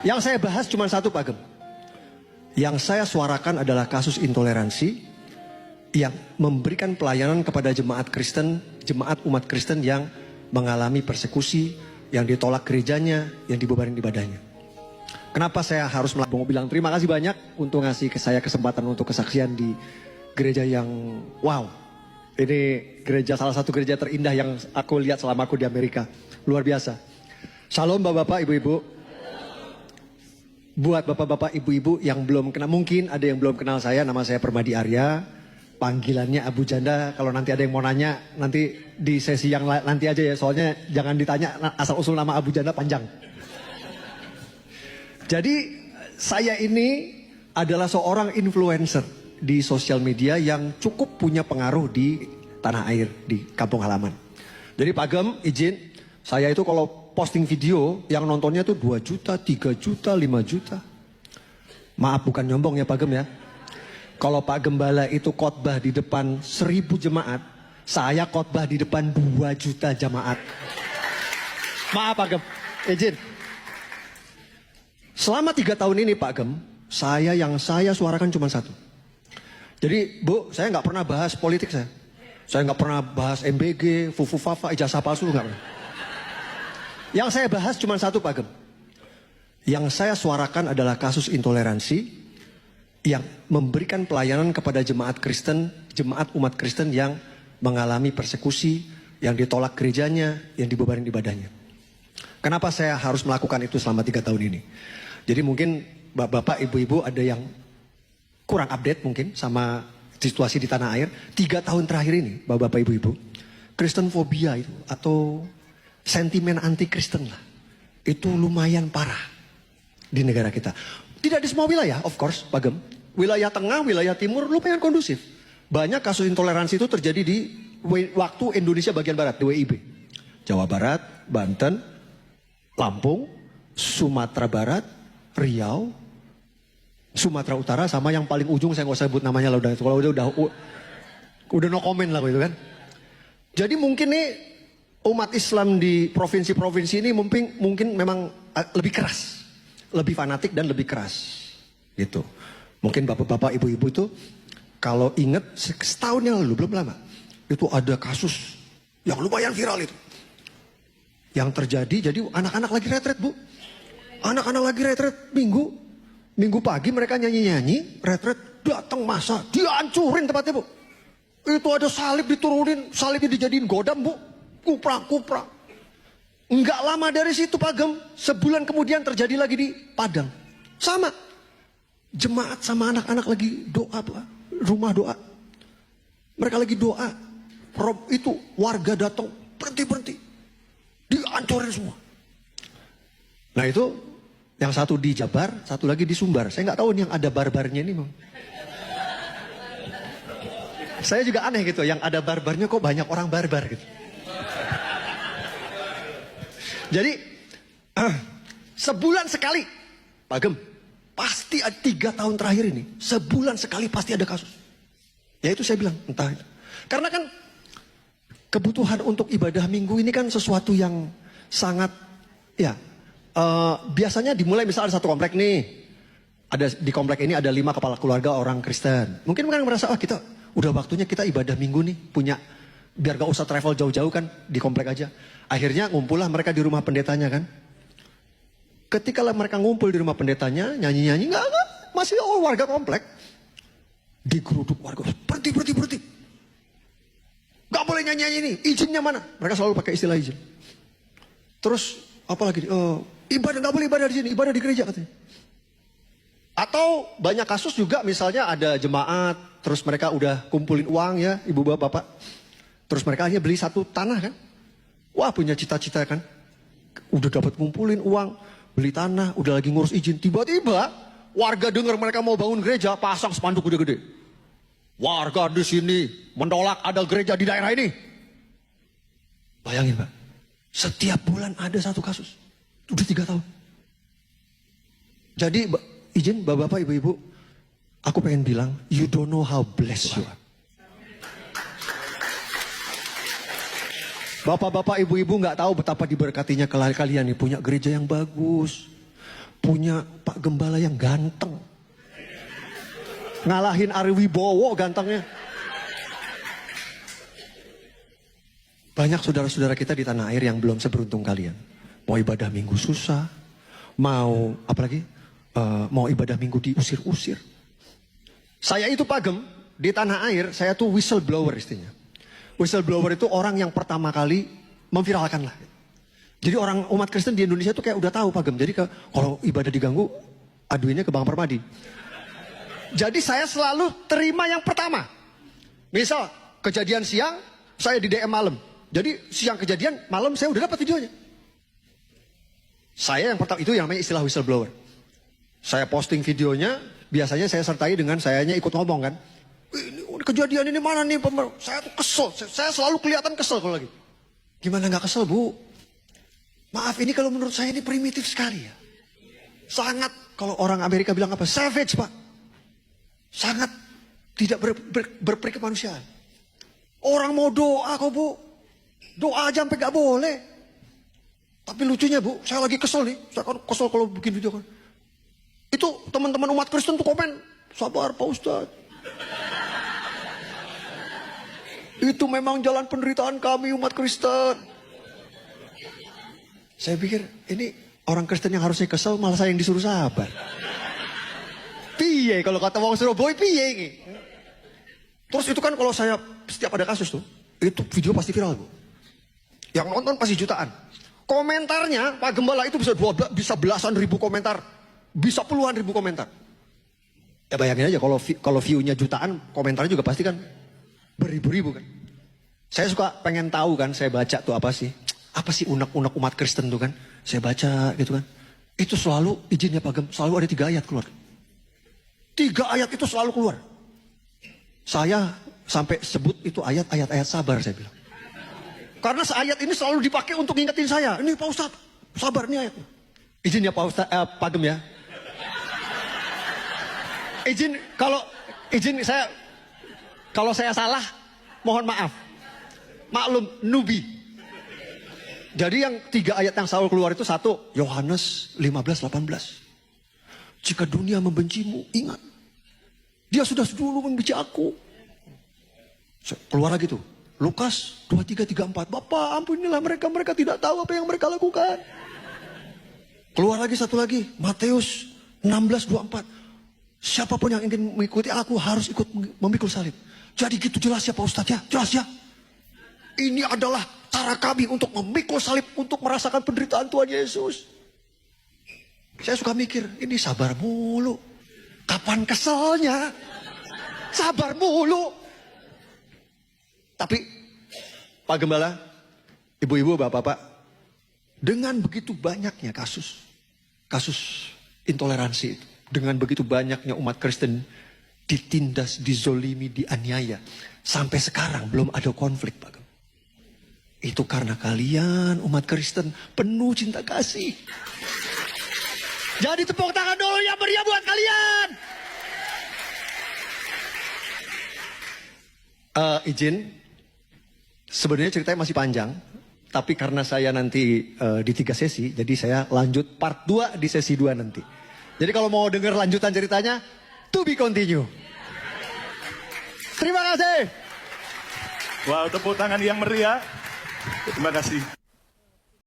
Yang saya bahas cuma satu, Pak Gem. Yang saya suarakan adalah kasus intoleransi yang memberikan pelayanan kepada jemaat Kristen, jemaat umat Kristen yang mengalami persekusi, yang ditolak gerejanya, yang dibebanin ibadahnya. Kenapa saya harus mau bilang terima kasih banyak untuk ngasih ke saya kesempatan untuk kesaksian di gereja yang wow. Ini gereja, salah satu gereja terindah yang aku lihat selama aku di Amerika. Luar biasa. Shalom Bapak-Bapak, Ibu-Ibu. Buat Bapak-Bapak, Ibu-Ibu yang belum kenal, mungkin ada yang belum kenal saya, nama saya Permadi Arya. Panggilannya Abu Janda, kalau nanti ada yang mau nanya, nanti di sesi yang nanti aja ya. Soalnya jangan ditanya asal-usul nama Abu Janda panjang. Jadi saya ini adalah seorang influencer di sosial media yang cukup punya pengaruh di tanah air, di kampung halaman. Jadi Pak Gem izin, saya itu kalau posting video yang nontonnya tuh 2 juta, 3 juta, 5 juta. Maaf bukan nyombong ya Pak Gem ya. Kalau Pak Gembala itu khotbah di depan 1000 jemaat, saya khotbah di depan 2 juta jemaat. Maaf Pak Gem, izin. Selama 3 tahun ini Pak Gem, yang saya suarakan cuma satu. Jadi Bu, saya nggak pernah bahas politik saya. Saya nggak pernah bahas MBG, Fufu Fafa, ijazah palsu, nggak pernah. Yang saya bahas cuma satu Pak Gem. Yang saya suarakan adalah kasus intoleransi yang memberikan pelayanan kepada jemaat Kristen, jemaat umat Kristen yang mengalami persekusi, yang ditolak gerejanya, yang dibebanin ibadahnya. Kenapa saya harus melakukan itu selama 3 tahun ini? Jadi mungkin Bapak, Ibu-Ibu ada yang kurang update mungkin sama situasi di tanah air. 3 tahun terakhir ini, Bapak, Ibu-Ibu, Kristen fobia itu atau sentimen anti-Kristen lah, itu lumayan parah di negara kita. Tidak di semua wilayah, of course, Pak Gem. Wilayah tengah, wilayah timur lumayan kondusif. Banyak kasus intoleransi itu terjadi di waktu Indonesia bagian barat, di WIB. Jawa Barat, Banten, Lampung, Sumatera Barat, Riau, Sumatera Utara, sama yang paling ujung saya nggak usah sebut namanya lah, kalau udah no comment lah gitu kan. Jadi mungkin nih umat Islam di provinsi-provinsi ini mungkin memang lebih keras, lebih fanatik dan lebih keras gitu. Mungkin bapak-bapak, ibu-ibu itu kalau ingat setahun yang lalu, belum lama, itu ada kasus yang lumayan viral itu. Yang terjadi, jadi anak-anak lagi retret Bu. Anak-anak lagi retret minggu pagi mereka nyanyi-nyanyi, retret, datang masa, dihancurin tempatnya Bu. Itu ada salib diturunin, salibnya dijadiin godam Bu. Kupra. Enggak lama dari situ Pak Gem, sebulan kemudian terjadi lagi di Padang. Sama. Jemaat sama anak-anak lagi doa, rumah doa. Mereka lagi doa. Itu warga datang, berhenti. Dihancurin semua. Nah itu yang satu di Jabar, satu lagi di Sumbar. Saya nggak tahu nih yang ada barbarnya ini. Saya juga aneh gitu, yang ada barbarnya kok banyak orang barbar gitu. Jadi sebulan sekali, Pak Gem, pasti 3 tahun terakhir ini, sebulan sekali pasti ada kasus. Ya itu saya bilang, entah itu. Karena kan kebutuhan untuk ibadah minggu ini kan sesuatu yang sangat, ya biasanya dimulai misalnya ada satu komplek nih, di komplek ini ada 5 kepala keluarga orang Kristen. Mungkin mereka merasa, kita udah waktunya kita ibadah minggu nih, biar gak usah travel jauh-jauh kan, di komplek aja. Akhirnya ngumpullah mereka di rumah pendetanya kan. Ketika mereka ngumpul di rumah pendetanya, nyanyi-nyanyi, enggak, masih warga komplek. Digeruduk warga, berhenti. Gak boleh nyanyi-nyanyi ini, izinnya mana? Mereka selalu pakai istilah izin. Terus, apalagi, ibadah, gak boleh ibadah di sini, ibadah di gereja katanya. Atau banyak kasus juga misalnya ada jemaat, terus mereka udah kumpulin uang ya, ibu bapak. Terus mereka hanya beli satu tanah kan. Wah punya cita-cita kan. Udah dapat ngumpulin uang, beli tanah, udah lagi ngurus izin. Tiba-tiba warga dengar mereka mau bangun gereja, pasang spanduk gede-gede. Warga di sini menolak ada gereja di daerah ini. Bayangin Pak, setiap bulan ada satu kasus. Udah 3 tahun. Jadi izin bapak-bapak, ibu-ibu, aku pengen bilang, you don't know how blessed you are. Bapak-bapak, ibu-ibu nggak tahu betapa diberkatinya kalian nih punya gereja yang bagus, punya Pak Gembala yang ganteng. Ngalahin Ari Wibowo gantengnya. Banyak saudara-saudara kita di tanah air yang belum seberuntung kalian. Mau ibadah minggu susah, mau apalagi mau ibadah minggu diusir-usir. Saya itu Pak Gem, di tanah air saya tuh whistleblower istilahnya. Whistleblower itu orang yang pertama kali memviralkan lah. Jadi orang umat Kristen di Indonesia tuh kayak udah tahu Pak Gem. Jadi kalau ibadah diganggu, aduinnya ke Bang Permadi. Jadi saya selalu terima yang pertama. Misal kejadian siang, saya di DM malam. Jadi siang kejadian, malam saya udah dapat videonya. Saya yang pertama, itu yang namanya istilah whistleblower. Saya posting videonya, biasanya saya sertai dengan sayanya ikut ngomong kan. Ini kejadian ini mana nih, saya tuh kesel, saya selalu kelihatan kesel kalau lagi. Gimana nggak kesel Bu? Maaf, ini kalau menurut saya ini primitif sekali ya. Sangat, kalau orang Amerika bilang apa? Savage Pak. Sangat tidak berperi kemanusiaan. Orang mau doa kok Bu. Doa aja sampai gak boleh. Tapi lucunya Bu, saya lagi kesel nih. Saya kan kesel kalau bikin video kan. Itu teman-teman umat Kristen tuh komen. Sabar Pak Ustadz. Itu memang jalan penderitaan kami umat Kristen. Saya pikir ini orang Kristen yang harusnya kesel malah saya yang disuruh sabar. Piye kalau kata wong Surabaya piye ini. Terus itu kan kalau saya setiap ada kasus tuh, itu video pasti viral Bu. Yang nonton pasti jutaan. Komentarnya Pak Gembala itu bisa belasan ribu komentar, bisa puluhan ribu komentar. Ya bayangin aja kalau view-nya jutaan, komentarnya juga pasti kan beribu-ribu kan. Saya suka pengen tahu kan, saya baca tuh apa sih unek-unek umat Kristen tuh kan. Saya baca gitu kan. Itu selalu izinnya Pak Gem, selalu ada 3 ayat keluar. 3 ayat itu selalu keluar. Saya sampai sebut itu ayat-ayat sabar saya bilang. Karena ayat ini selalu dipakai untuk ngingetin saya. Ini Pak Ustadz, sabar nih ayatnya. Izin ya Pak Ustadz, Pak Gem ya. Kalau saya salah, mohon maaf. Maklum, nubi. Jadi yang 3 ayat yang selalu keluar itu 1, Yohanes 15:18. Jika dunia membencimu, ingat. Dia sudah dulu membenci aku. Keluar lagi tuh. Lukas 23:34. Bapak ampunilah mereka tidak tahu apa yang mereka lakukan. Keluar lagi satu lagi. Matius 16:24. Siapapun yang ingin mengikuti aku harus ikut memikul salib. Jadi gitu jelas ya Pak Ustadz ya. Jelas ya. Ini adalah cara kami untuk memikul salib. Untuk merasakan penderitaan Tuhan Yesus. Saya suka mikir. Ini sabar mulu. Kapan keselnya? Sabar mulu. Tapi Pak Gembala, ibu-ibu, bapak-bapak, dengan begitu banyaknya kasus intoleransi itu, dengan begitu banyaknya umat Kristen ditindas, dizolimi, dianiaya, sampai sekarang belum ada konflik Pak Gem. Itu karena kalian umat Kristen penuh cinta kasih. Jadi tepuk tangan dulu yang meriah buat kalian. Izin. Sebenarnya ceritanya masih panjang, tapi karena saya nanti di 3 sesi, jadi saya lanjut part 2 di sesi 2 nanti. Jadi kalau mau dengar lanjutan ceritanya, to be continue. Terima kasih. Wow, tepuk tangan yang meriah. Terima kasih.